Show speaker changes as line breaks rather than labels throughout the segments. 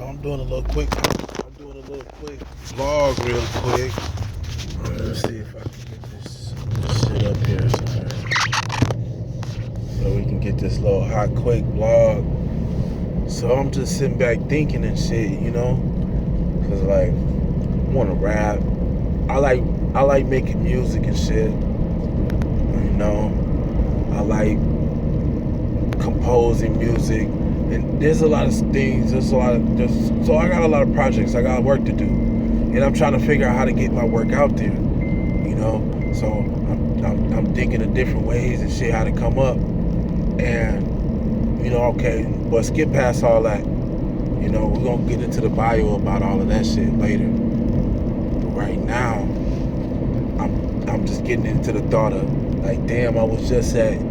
So I'm doing a little quick vlog real quick. Let's see if I can get this shit up here so we can get this little hot quick vlog. So I'm just sitting back thinking and shit, you know, cause like I want to rap. I like making music and shit. You know, I like composing music. And there's a lot of things, so I got a lot of projects, I got work to do. And I'm trying to figure out how to get my work out there, you know? So I'm thinking of different ways and shit, how to come up. And, you know, okay, but skip past all that. You know, we're gonna get into the bio about all of that shit later. But right now, I'm just getting into the thought of, like, damn, I was just at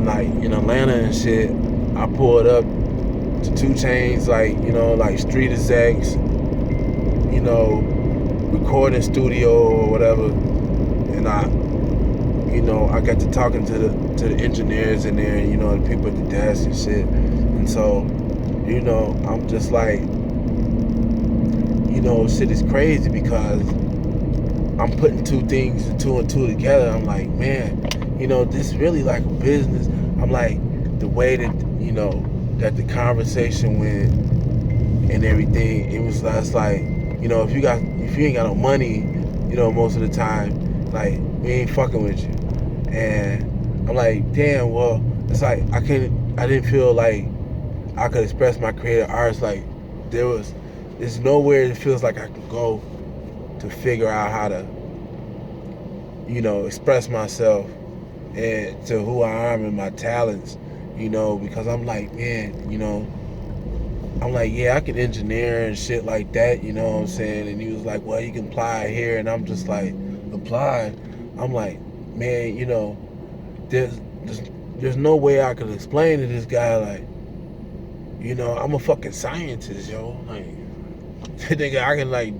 like in Atlanta and shit. I pulled up to 2 Chainz, like, you know, like Street Execs, you know, recording studio or whatever. And I got to talking to the engineers in there, you know, the people at the desk and shit. And so, you know, I'm just like, you know, shit is crazy because I'm putting two and two together. I'm like, man, you know, this is really like a business. I'm like, the way that, you know, that the conversation went and everything, it was less like, you know, if you ain't got no money, you know, most of the time, like, we ain't fucking with you. And I'm like, damn, well, it's like, I didn't feel like I could express my creative arts. Like, there's nowhere it feels like I could go to figure out how to, you know, express myself and to who I am and my talents, you know, because I'm like, man, you know, I'm like, yeah, I can engineer and shit like that, you know what I'm saying? And he was like, well, you can apply here. And I'm just like, apply? I'm like, man, you know, there's no way I could explain to this guy, like, you know, I'm a fucking scientist, yo. Like, nigga, I can, like,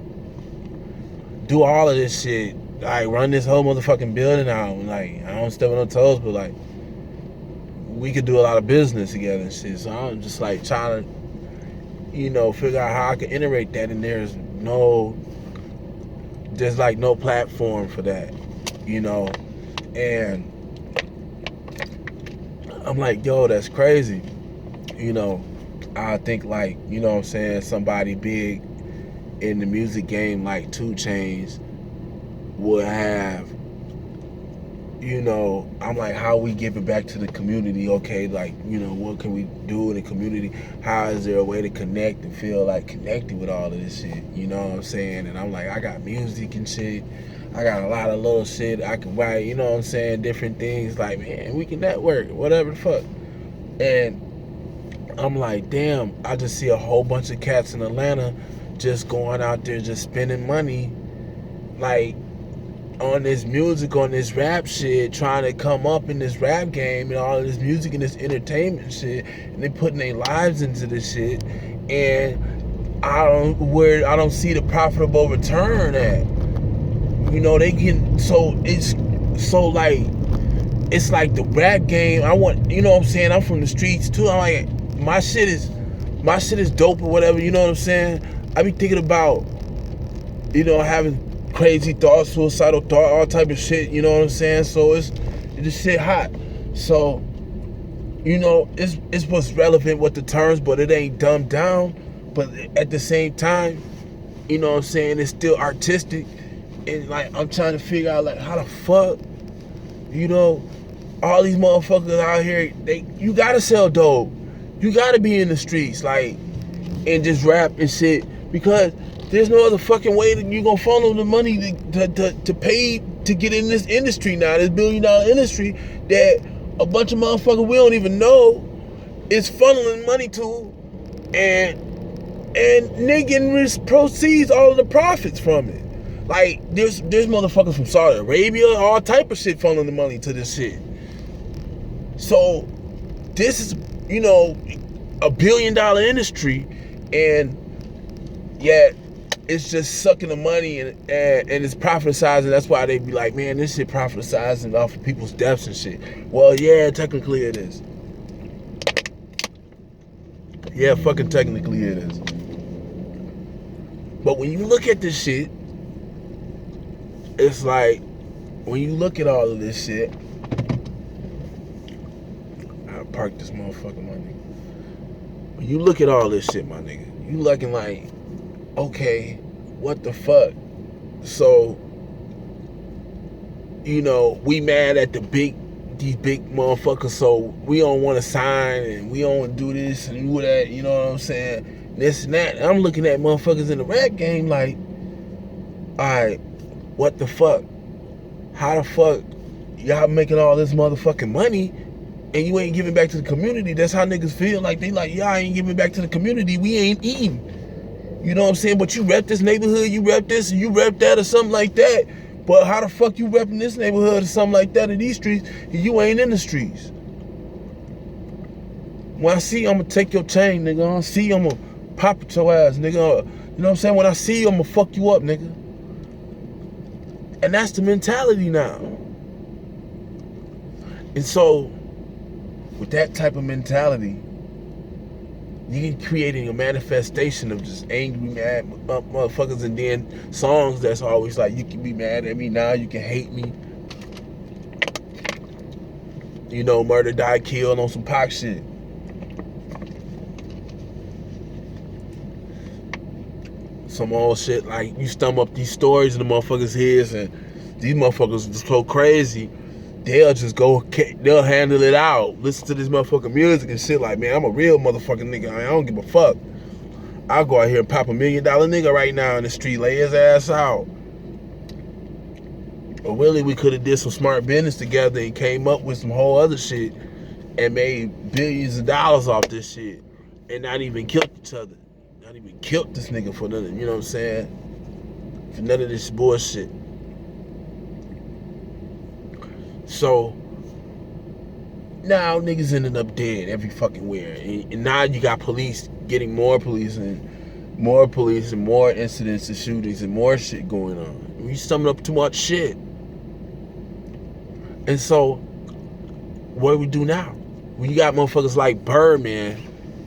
do all of this shit. Like, run this whole motherfucking building out. Like, I don't step on no toes, but, like, we could do a lot of business together and shit. So I'm just, like, trying to, you know, figure out how I can integrate that. And there's like no platform for that, you know. And I'm like, yo, that's crazy. You know, I think, like, you know what I'm saying, somebody big in the music game like 2 Chainz would have, you know, I'm like, how we give it back to the community? Okay, like, you know, what can we do in the community? How is there a way to connect and feel like connected with all of this shit? You know what I'm saying? And I'm like, I got music and shit. I got a lot of little shit I can write, you know what I'm saying? Different things, like, man, we can network, whatever the fuck. And I'm like, damn, I just see a whole bunch of cats in Atlanta just going out there, just spending money, like, on this music, on this rap shit, trying to come up in this rap game and all of this music and this entertainment shit, and they putting their lives into this shit, and I don't see the profitable return at. You know, they get so it's like the rap game. I want, you know what I'm saying? I'm from the streets too. I'm like, my shit is dope or whatever. You know what I'm saying? I be thinking about, you know, having crazy thoughts, suicidal thought, all type of shit, you know what I'm saying? So it's shit hot. So, you know, it's what's relevant with the terms, but it ain't dumbed down. But at the same time, you know what I'm saying, it's still artistic. And, like, I'm trying to figure out, like, how the fuck, you know, all these motherfuckers out here, you gotta sell dope. You gotta be in the streets, like, and just rap and shit, because there's no other fucking way that you gonna funnel the money to pay to get in this industry now, this $1 billion industry that a bunch of motherfuckers we don't even know is funneling money to, and they getting proceeds, all of the profits from it. Like, there's motherfuckers from Saudi Arabia, all type of shit funneling the money to this shit. So this is, you know, a $1 billion industry, and yet it's just sucking the money and it's prophesizing. That's why they be like, man, this shit prophesizing off of people's deaths and shit. Well, yeah, technically it is. Yeah, fucking technically it is. But when you look at this shit, it's like, when you look at all of this shit, I parked this motherfucker, my nigga. When you look at all this shit, my nigga, you looking like, okay, what the fuck? So, you know, we mad at these big motherfuckers, so we don't want to sign and we don't want to do this and do that, you know what I'm saying? This and that. And I'm looking at motherfuckers in the rap game like, alright, what the fuck? How the fuck y'all making all this motherfucking money and you ain't giving back to the community? That's how niggas feel. Like, they like, y'all ain't giving back to the community, we ain't eating. You know what I'm saying? But you rep this neighborhood, you rep this, and you rep that or something like that. But how the fuck you repping this neighborhood or something like that in these streets and you ain't in the streets? When I see you, I'm gonna take your chain, nigga. When I see you, I'm gonna pop at your ass, nigga. You know what I'm saying? When I see you, I'm gonna fuck you up, nigga. And that's the mentality now. And so, with that type of mentality, you can creating a manifestation of just angry, mad motherfuckers, and then songs that's always like, you can be mad at me now, you can hate me. You know, murder, die, kill on some Pac shit. Some old shit like you stumble up these stories in the motherfuckers' heads, and these motherfuckers are so crazy, they'll just go, they'll handle it out. Listen to this motherfucking music and shit like, man, I'm a real motherfucking nigga. I don't give a fuck. I'll go out here and pop $1 million nigga right now in the street, lay his ass out. But really, we could have did some smart business together and came up with some whole other shit and made billions of dollars off this shit and not even killed each other. Not even killed this nigga for nothing, you know what I'm saying? For none of this bullshit. So, now niggas ended up dead every fucking where. And now you got police getting more police and more incidents and shootings and more shit going on. You summing up too much shit. And so, what do we do now? When you got motherfuckers like Birdman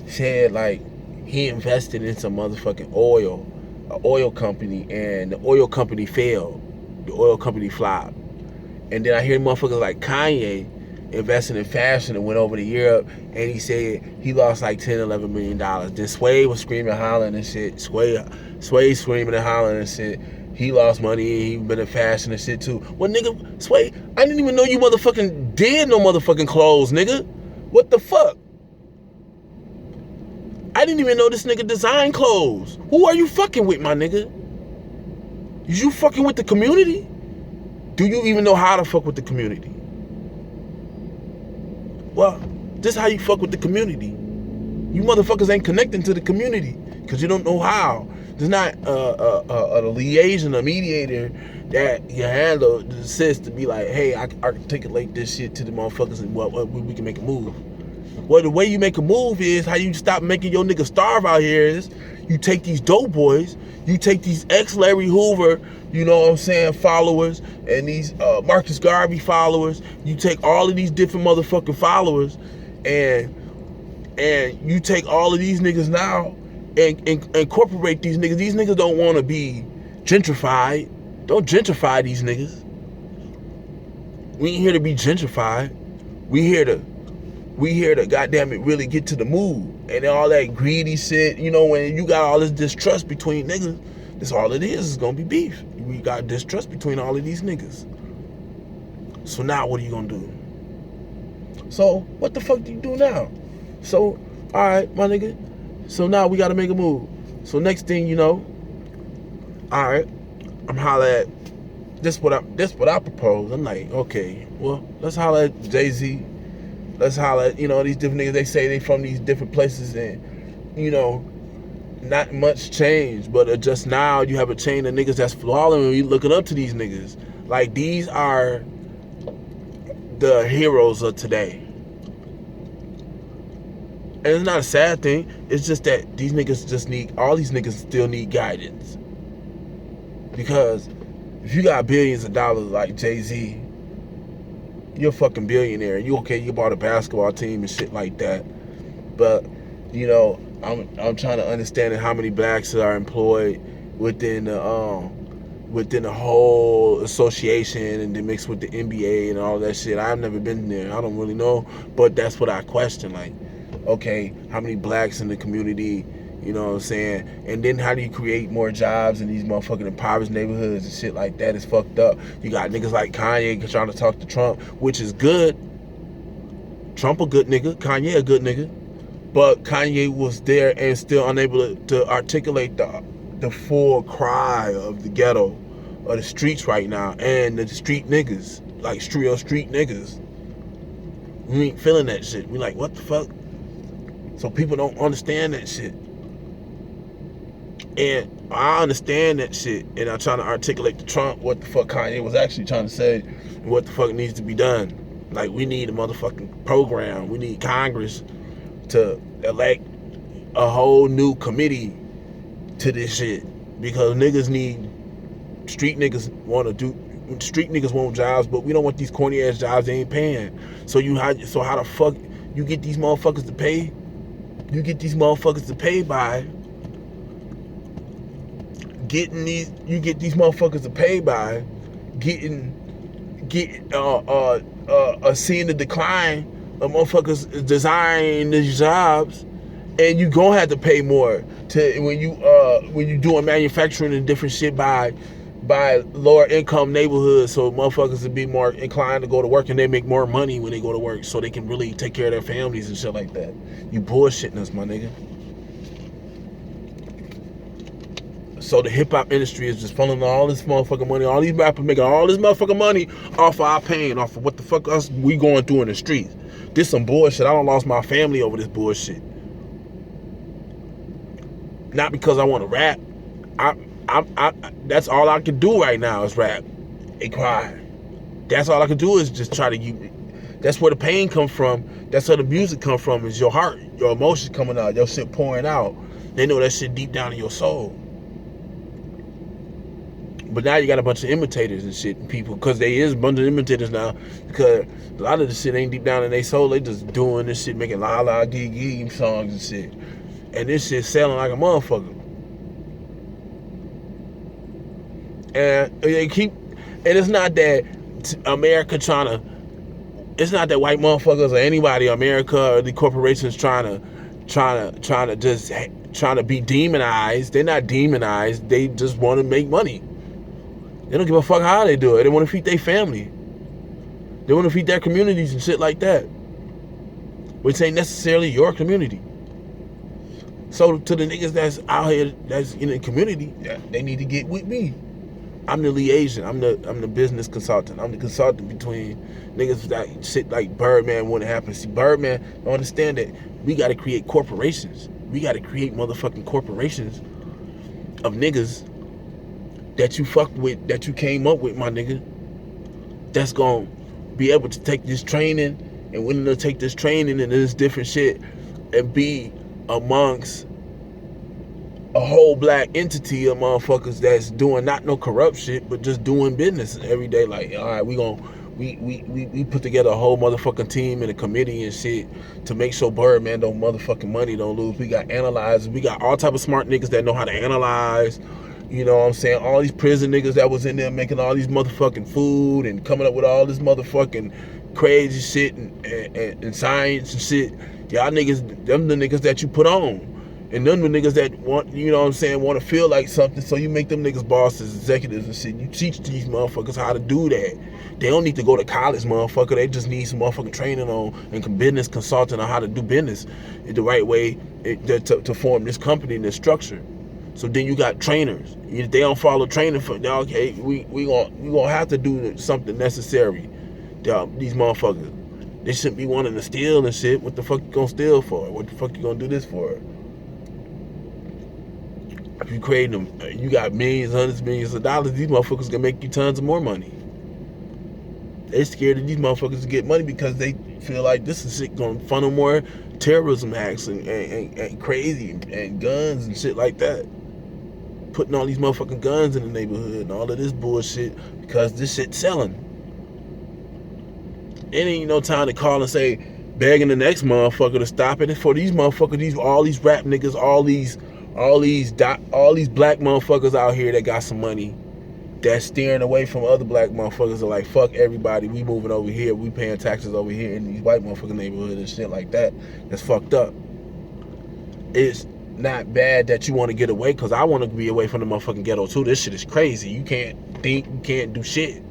said like he invested in some motherfucking an oil company, and the oil company failed. The oil company flopped. And then I hear motherfuckers like Kanye investing in fashion and went over to Europe, and he said he lost like $10-11 million. Then Sway was screaming, hollering and shit. Sway screaming and hollering and shit. He lost money, he been in fashion and shit too. Well, nigga, Sway, I didn't even know you motherfucking did no motherfucking clothes, nigga. What the fuck? I didn't even know this nigga designed clothes. Who are you fucking with, my nigga? Is you fucking with the community? Do you even know how to fuck with the community? Well, this is how you fuck with the community. You motherfuckers ain't connecting to the community because you don't know how. There's not a liaison, a mediator that you handle that assists to be like, hey, I can take it like this shit to the motherfuckers and we can make a move. Well, the way you make a move is how you stop making your niggas starve out here is you take these dope boys, you take these ex-Larry Hoover, you know what I'm saying, followers, and these Marcus Garvey followers, you take all of these different motherfucking followers, and you take all of these niggas now and incorporate these niggas. These niggas don't want to be gentrified. Don't gentrify these niggas. We ain't here to be gentrified. We here to goddamn it really get to the mood. And all that greedy shit, you know, when you got all this distrust between niggas, that's all it is. It's gonna be beef. We got distrust between all of these niggas. So now what are you gonna do? So what the fuck do you do now? So, alright, my nigga. So now we gotta make a move. So next thing you know, alright, I'm holla at this what I propose. I'm like, okay, well, let's holla at Jay-Z. Let's holla at, you know, these different niggas. They say they from these different places, and, you know, not much change, but just now you have a chain of niggas that's following you, looking up to these niggas. Like, these are the heroes of today. And it's not a sad thing. It's just that these niggas all these niggas still need guidance. Because if you got billions of dollars like Jay-Z, you're a fucking billionaire. You bought a basketball team and shit like that. But You know, I'm trying to understand how many blacks are employed within the whole association and then mixed with the NBA and all that shit. I've never been there. I don't really know, but that's what I question. Like, okay, how many blacks in the community? You know what I'm saying? And then how do you create more jobs in these motherfucking impoverished neighborhoods and shit like that? Is fucked up. You got niggas like Kanye trying to talk to Trump, which is good. Trump a good nigga, Kanye a good nigga, but Kanye was there and still unable to articulate the full cry of the ghetto, of the streets right now, and the street niggas, like street niggas. We ain't feeling that shit. We like, what the fuck? So people don't understand that shit. And I understand that shit, and I'm trying to articulate to Trump what the fuck Kanye was actually trying to say and what the fuck needs to be done. Like, we need a motherfucking program. We need Congress to elect a whole new committee to this shit, because street niggas want jobs, but we don't want these corny ass jobs they ain't paying. So how the fuck you get these motherfuckers to pay? You get these motherfuckers to pay by getting seeing the decline of motherfuckers desiring these jobs, and you gonna have to pay more to when you doing manufacturing and different shit by lower income neighborhoods, so motherfuckers would be more inclined to go to work, and they make more money when they go to work, so they can really take care of their families and shit like that. You bullshitting us, my nigga. So the hip-hop industry is just funneling all this motherfucking money, all these rappers making all this motherfucking money off of our pain, off of what the fuck us we going through in the streets. This some bullshit. I done lost my family over this bullshit. Not because I want to rap. That's all I can do right now is rap and cry. That's all I can do is just try to that's where the pain come from. That's where the music come from, is your heart, your emotions coming out, your shit pouring out. They know that shit deep down in your soul. But now you got a bunch of imitators and shit, and people, because there is a bunch of imitators now, because a lot of the shit ain't deep down in their soul. They just doing this shit, making la la gee gee songs and shit, and this shit selling like a motherfucker. And they keep, and it's not that America it's not that white motherfuckers or anybody, America or the corporations trying to be demonized. They're not demonized. They just want to make money. They don't give a fuck how they do it. They want to feed their family. They want to feed their communities and shit like that, which ain't necessarily your community. So to the niggas that's out here, that's in the community, they need to get with me. I'm the liaison. I'm the business consultant. I'm the consultant between niggas that shit like Birdman wouldn't happen. See, Birdman don't understand that we got to create corporations. We got to create motherfucking corporations of niggas that you fucked with, that you came up with, my nigga, that's gonna be able to take this training and willing to take this training and this different shit and be amongst a whole black entity of motherfuckers that's doing not no corrupt shit, but just doing business every day. Like, all right, we put together a whole motherfucking team and a committee and shit to make sure Birdman don't motherfucking money don't lose. We got analyzers. We got all type of smart niggas that know how to analyze. You know what I'm saying? All these prison niggas that was in there making all these motherfucking food and coming up with all this motherfucking crazy shit and science and shit. Y'all niggas, them the niggas that you put on. And them the niggas that want, you know what I'm saying, want to feel like something, so you make them niggas bosses, executives and shit. You teach these motherfuckers how to do that. They don't need to go to college, motherfucker. They just need some motherfucking training on and business consulting on how to do business the right way to form this company and this structure. So then you got trainers. If they don't follow training for, okay, we gonna have to do something necessary. These motherfuckers, they shouldn't be wanting to steal and shit. What the fuck you gonna steal for? What the fuck you gonna do this for? If you create them, you got millions, hundreds of millions of dollars, these motherfuckers can make you tons of more money. They scared of these motherfuckers to get money because they feel like this is shit gonna funnel more terrorism acts and crazy and guns and shit like that. Putting all these motherfucking guns in the neighborhood and all of this bullshit because this shit's selling. It ain't no time to call and say, begging the next motherfucker to stop it. And for these motherfuckers, all these rap niggas, all these black motherfuckers out here that got some money, that's steering away from other black motherfuckers are like, fuck everybody, we moving over here, we paying taxes over here in these white motherfucking neighborhoods and shit like that. That's fucked up. It's not bad that you want to get away, because I want to be away from the motherfucking ghetto too. This shit is crazy. You can't think, you can't do shit.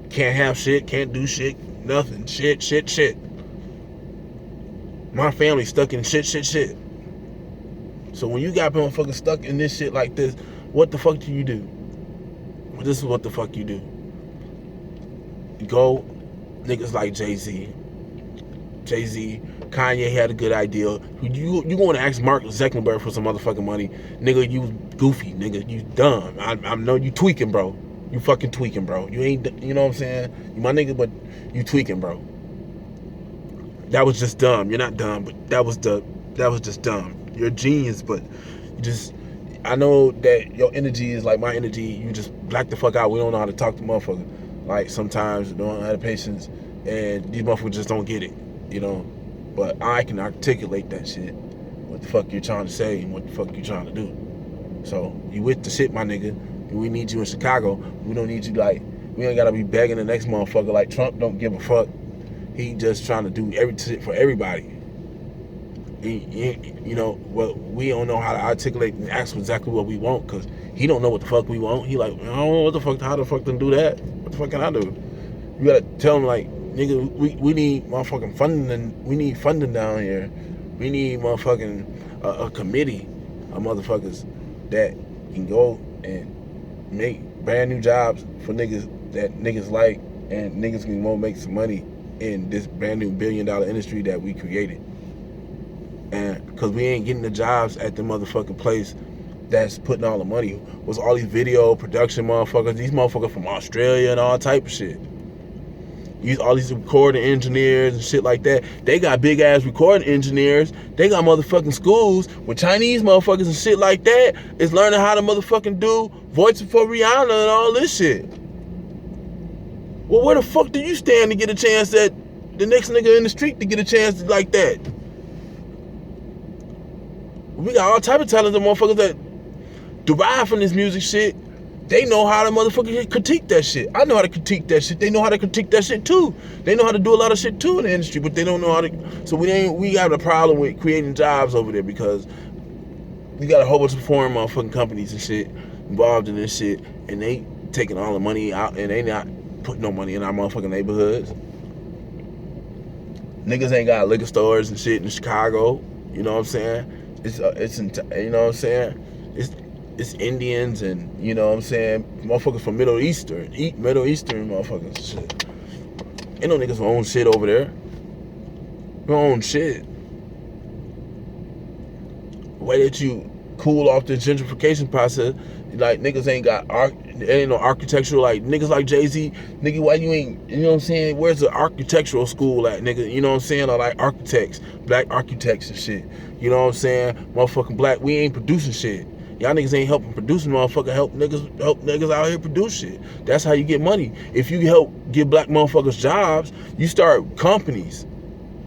Can't have shit, can't do shit, nothing. Shit. My family's stuck in shit. So when you got motherfuckers stuck in this shit like this, what the fuck do you do? This is what the fuck you do. You go, niggas like Jay-Z, Kanye had a good idea. You going to ask Mark Zuckerberg for some motherfucking money. Nigga, you goofy. Nigga, you dumb. I know you tweaking, bro. You fucking tweaking, bro. You ain't, you know what I'm saying? You my nigga, but you tweaking, bro. That was just dumb. You're not dumb, but that was just dumb. You're a genius, but you just, I know that your energy is like my energy. You just black the fuck out. We don't know how to talk to motherfuckers. Like sometimes we don't have the patience, and these motherfuckers just don't get it, you know. But I can articulate that shit. What the fuck you're trying to say and what the fuck you're trying to do. So you with the shit, my nigga. We need you in Chicago. We don't need you like, we ain't gotta be begging the next motherfucker like Trump don't give a fuck. He just trying to do every shit for everybody. You know, well, we don't know how to articulate and ask exactly what we want, because he don't know what the fuck we want. He like, I don't know what the fuck, how the fuck to do that? What the fuck can I do? You gotta tell him like, nigga, we need motherfucking funding, and we need funding down here. We need motherfucking a committee of motherfuckers that can go and make brand new jobs for niggas that niggas like, and niggas can go make some money in this brand new $1 billion industry that we created. And because we ain't getting the jobs at the motherfucking place that's putting all the money. Was all these video production motherfuckers, these motherfuckers from Australia and all type of shit. All these recording engineers and shit like that. They got big ass recording engineers. They got motherfucking schools with Chinese motherfuckers and shit like that. Is learning how to motherfucking do voices for Rihanna and all this shit. Well, where the fuck do you stand to get a chance that the next nigga in the street to get a chance like that? We got all type of talented motherfuckers that derive from this music shit. They know how to motherfucking critique that shit. I know how to critique that shit. They know how to critique that shit too. They know how to do a lot of shit too in the industry, but they don't know how to. So we got a problem with creating jobs over there, because we got a whole bunch of foreign motherfucking companies and shit involved in this shit, and they taking all the money out, and they not putting no money in our motherfucking neighborhoods. Niggas ain't got liquor stores and shit in Chicago. You know what I'm saying? It's you know what I'm saying? It's Indians and, you know what I'm saying, motherfuckers from Middle Eastern motherfuckers shit. Ain't no niggas who own shit over there. Who own shit. The way that you cool off the gentrification process, like niggas ain't got ain't no architectural, like niggas like Jay-Z, nigga, why you ain't, you know what I'm saying, where's the architectural school at, nigga, you know what I'm saying, or like architects, black architects and shit, you know what I'm saying, motherfucking black, we ain't producing shit. Y'all niggas ain't helping producing, motherfucker, help niggas out here produce shit. That's how you get money. If you help give black motherfuckers jobs, you start companies.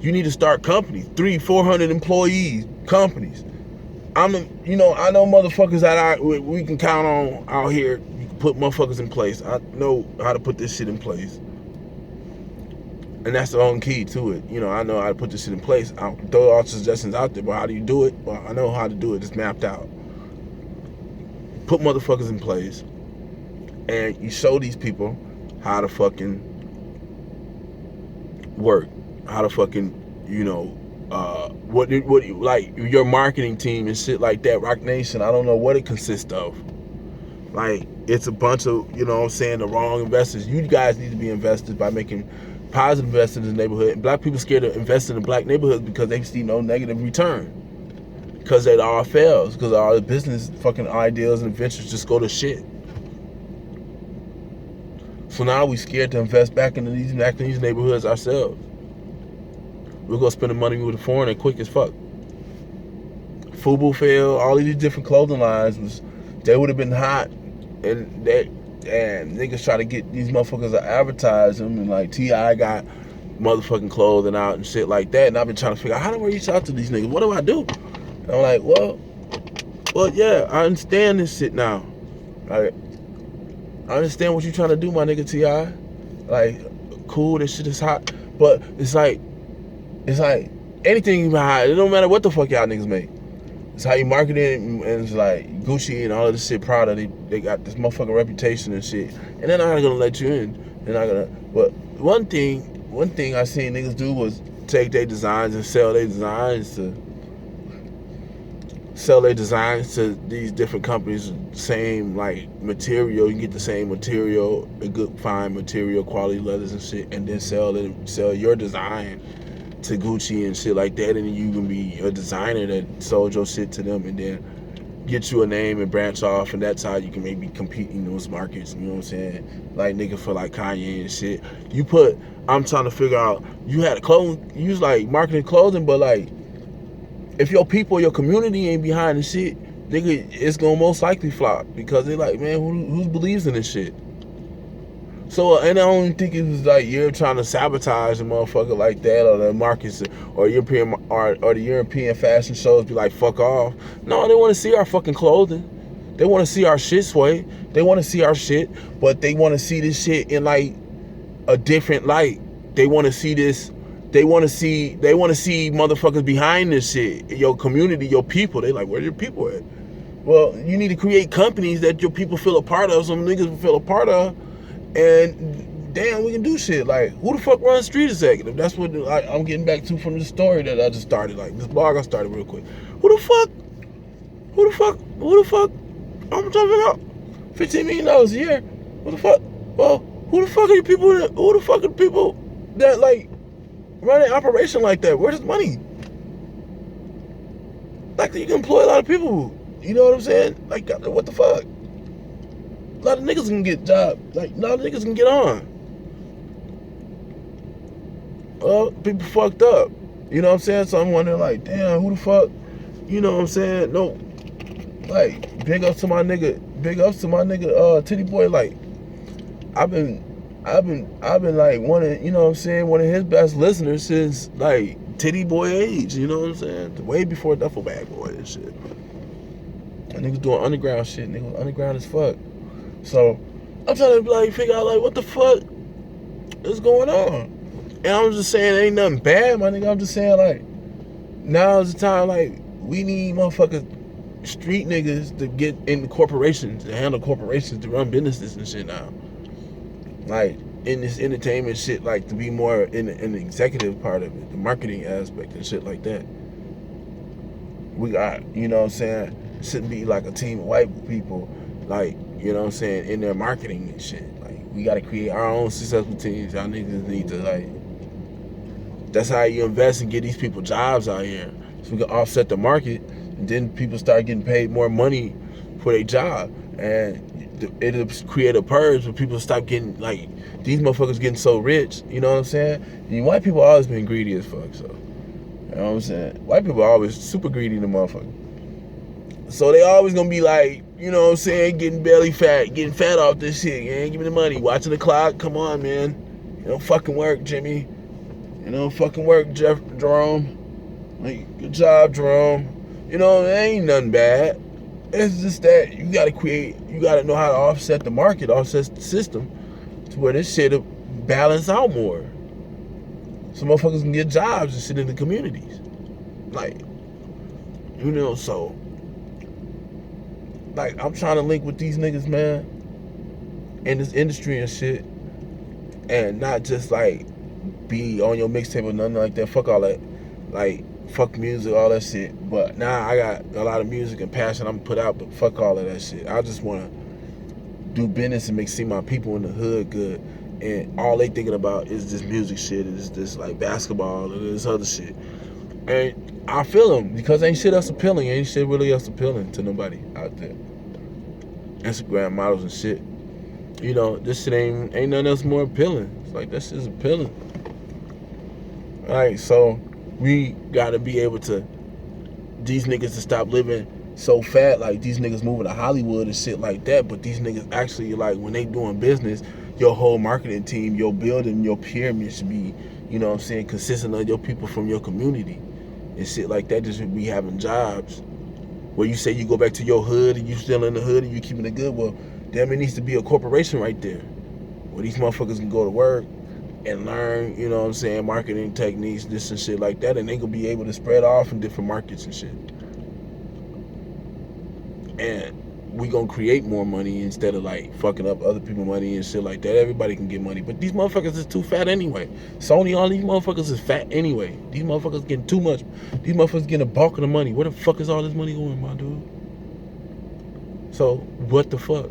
You need to start companies, 300-400 employees, companies. I know motherfuckers that we can count on out here. You can put motherfuckers in place. I know how to put this shit in place. And that's the only key to it. You know, I know how to put this shit in place. I'll throw all suggestions out there, but how do you do it? Well, I know how to do it. It's mapped out. Put motherfuckers in place. And you show these people how to fucking work. How to fucking, you know, what like your marketing team and shit like that, Rock Nation, I don't know what it consists of. Like, it's a bunch of, you know what I'm saying, the wrong investors. You guys need to be invested by making positive investments in the neighborhood. And black people scared to invest in the black neighborhoods because they see no negative return. Because it all fails. Because all the business fucking ideas and ventures just go to shit. So now we scared to invest back into these neighborhoods ourselves. We're gonna spend the money with the foreigner quick as fuck. FUBU failed. All of these different clothing lines they would have been hot, and niggas try to get these motherfuckers to advertise them, and like T.I. got motherfucking clothing out and shit like that. And I've been trying to figure out how do I reach out to these niggas? What do I do? And I'm like, well, yeah, I understand this shit now. Like, I understand what you're trying to do, my nigga T.I. Like, cool, this shit is hot. But it's like anything you hide, it don't matter what the fuck y'all niggas make. It's how you market it, and it's like Gucci and all of this shit, Prada, they got this motherfucking reputation and shit. And they're not gonna let you in. They're not gonna. But one thing I seen niggas do was take their designs and sell their designs to these different companies. Same like material, you can get the same material, a good fine material, quality leathers and shit, and then sell your design to Gucci and shit like that, and then you can be a designer that sold your shit to them, and then get you a name and branch off, and that's how you can maybe compete in those markets. You know what I'm saying? Like nigga for like Kanye and shit. I'm trying to figure out. You had clothing. You was like marketing clothing, but like if your people, your community ain't behind the shit, nigga, it's gonna most likely flop because they like, man, who believes in this shit? So, and I don't think it was like you're trying to sabotage a motherfucker like that, or the markets, or European, or the European fashion shows be like, fuck off. No, they want to see our fucking clothing. They want to see our shit, Sway. They want to see our shit, but they want to see this shit in like a different light. They want to see this. They want to see motherfuckers behind this shit. Your community, your people. They like, where your people at? Well, you need to create companies that your people feel a part of, some niggas feel a part of. And damn, we can do shit. Like, who the fuck runs Street Executive? That's what I'm getting back to from the story that I just started. Like, this blog I started real quick. Who the fuck? I'm talking about $15 million a year. What the fuck? Well, who the fuck are the people that like run an operation like that? Where's the money? Like, you can employ a lot of people. You know what I'm saying? Like, what the fuck? A lot of niggas can get jobs. Like, a lot of niggas can get on. Well, people fucked up. You know what I'm saying? So I'm wondering, like, damn, who the fuck? You know what I'm saying? No, like, big ups to my nigga, Titty Boy. Like, I've been like one of, you know what I'm saying, one of his best listeners since like Titty Boy age. You know what I'm saying? Way before Duffel Bag Boy and shit. And niggas doing underground shit. Niggas underground as fuck. So I'm trying to like figure out like what the fuck is going on. And I'm just saying ain't nothing bad, my nigga. I'm just saying like now is the time like we need motherfuckers, street niggas to get in the corporations, to handle corporations, to run businesses and shit now. Like in this entertainment shit, like to be more in the executive part of it, the marketing aspect and shit like that. We got, you know what I'm saying, it shouldn't be like a team of white people, like, you know what I'm saying, in their marketing and shit. Like, we got to create our own successful teams. Y'all niggas need to, like, that's how you invest and get these people jobs out here. So we can offset the market, and then people start getting paid more money for their job. And it'll create a purge where people stop getting, like, these motherfuckers getting so rich, you know what I'm saying? And white people always been greedy as fuck, so, you know what I'm saying? White people are always super greedy, the motherfucker. So they always gonna be like, you know what I'm saying, getting belly fat, getting fat off this shit, man. Give me the money. Watching the clock, come on, man. You don't fucking work, Jimmy. You don't fucking work, Jerome. Like, good job, Jerome. You know, it ain't nothing bad. It's just that you gotta know how to offset the market, offset the system to where this shit'll balance out more. So motherfuckers can get jobs and shit in the communities. Like, you know, so like, I'm trying to link with these niggas, man, in this industry and shit, and not just like be on your mixtape or nothing like that. Fuck all that, like, fuck music, all that shit. But now I got a lot of music and passion I'm put out, but fuck all of that shit. I just want to do business and see my people in the hood good, and all they thinking about is this music shit, is this like basketball and this other shit. And I feel them, because ain't shit else appealing. Ain't shit really else appealing to nobody out there. Instagram models and shit. You know, this shit ain't nothing else more appealing. It's like, that shit's appealing. Alright, so we gotta be able to, these niggas to stop living so fat, like these niggas moving to Hollywood and shit like that, but these niggas actually, like, when they doing business, your whole marketing team, your building, your pyramid should be you know what I'm saying, consisting of your people from your community and shit like that. Just be having jobs where you say you go back to your hood and you still in the hood and you keeping it good. Well, damn, it needs to be a corporation right there where these motherfuckers can go to work and learn, you know what I'm saying, marketing techniques, this and shit like that, and they gonna be able to spread off in different markets and shit. And we gonna create more money instead of like fucking up other people's money and shit like that. Everybody can get money, but these motherfuckers is too fat anyway. Sony, all these motherfuckers is fat anyway. These motherfuckers getting too much. These motherfuckers getting a bulk of the money. Where the fuck is all this money going, my dude? So what the fuck?